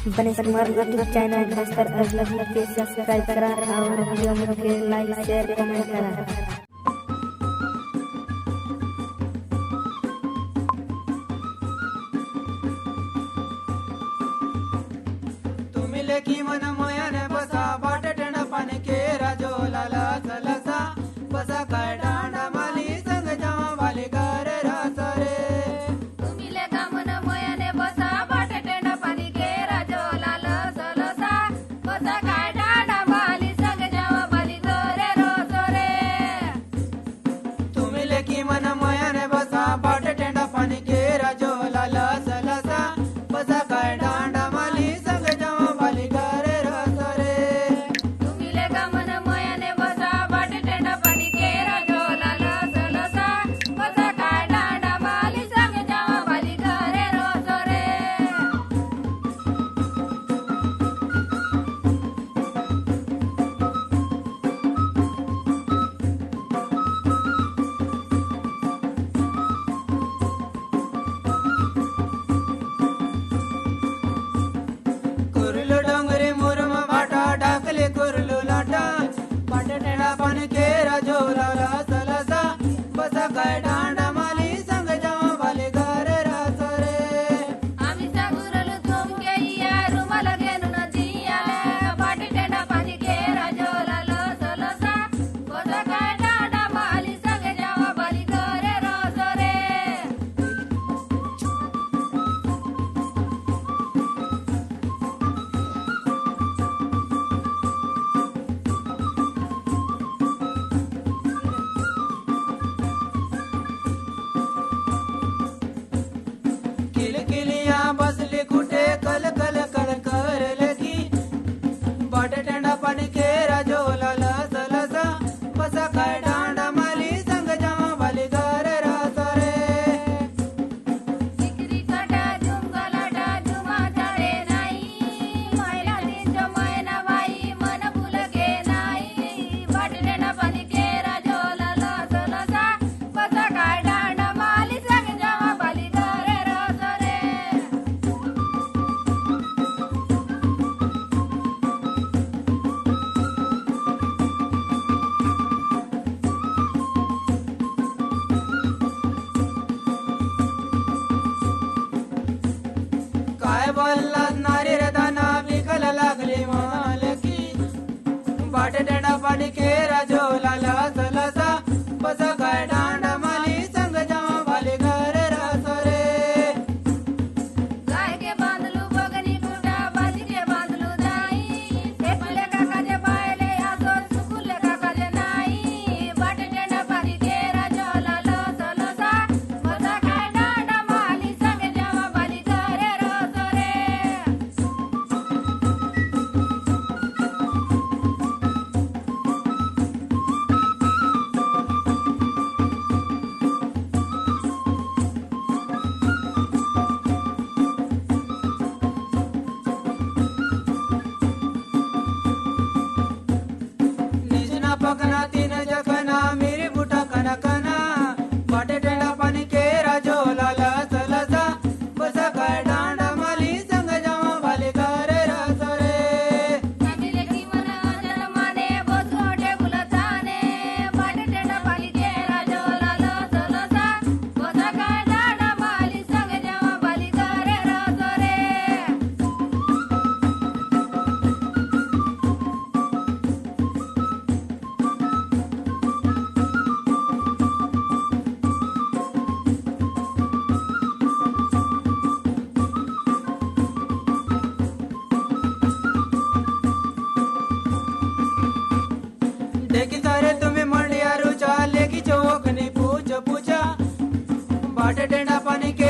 बने Kumar YouTube channel खासकर अगला के सब्सक्राइब करा और वीडियो को लाइक शेयर कमेंट करा। की मन मोयाने बसा बाट टेंडा पाने के राजो लाला सलसा बसा काय डांडा माली संग जावा वाले घर रासा रे तुम्ही लेका मन मोयाने बसा बाट टेंडा पाने के राजो लाला सलसा बसा काय डांडा माली संग जावा वाले घर रासा रे तुम्ही लेकी मन मोयाने बसा बाट टेंडा पाने के राजो लाला सलसा बसा काय डांडा माली संग जावा वाले घर रासा रे तुम्ही लेका मन मोयाने बसा बाट टेंडा पाने के राजो लाला सलसा बसा काय डांडा माली संग जावा वाले घर रासा रे कुर्लो डोंगरे मुरम भाटा डाकले कुर्लो लाटा बाट टेंडा पाने के राजो लाला सलसा बसा काय डांडा माली संग जावा वाले घर रासा रे आम्ही सागुरल तुमके या रुमाल घेऊन जियाले बाट टेंडा पाणी के राजो लाला सलसा बसा काय डांडा माली संग जावा बाली करे रोजो रे किलकिलिया बसली कुठे कल कल कल कर लगी बाट टेंडा पाणी के राजो लाला सलसा बसा काय डांडा माली संग जावा वाली घर रासा रे सिकरी काटा झुमगलाटा झुमा झाडे नाही महिला दिनचो महिना बाई मन फुलगे नाही बाट टेंडा पाणी के राजो लाला सलसा बसा काय डांडा माली संग जावा बाली करे रोजो रे काय बोलला नारी रे दाना विकल लागली मालकी बाट टेंडा पाणी के राजो लाला सलसा बसा काय डांडा माली संग जावा वाली घर रासा रे गाय के बांधलू बगनी कुटा बाजी के बांधलू जाई एकले काकाजे पायले आजो सुकुले काकाजे नाही बाट टेंडा पाणी के राजो लाला सलसा बसा काय डांडा माली संग जावा बाली करे रोजो रे निजना पकना तीन जखना मेरी बुटा कना कना बाट टेंडा पाणी के राजो लाला सलसा बसा काय डांडा माली संग जावा वाले घर रासा रे नदिले की मन अंजन माने बोसोटे बुलताने बाट टेंडा पाणी के राजो लाला सलसा बसा काय डांडा माली संग जावा बाली करे रोजो रे देखी सारे तुम्हें मंडिया रुचा लेकी चौक ने पूछ पूछा बाट टेंडा पानी के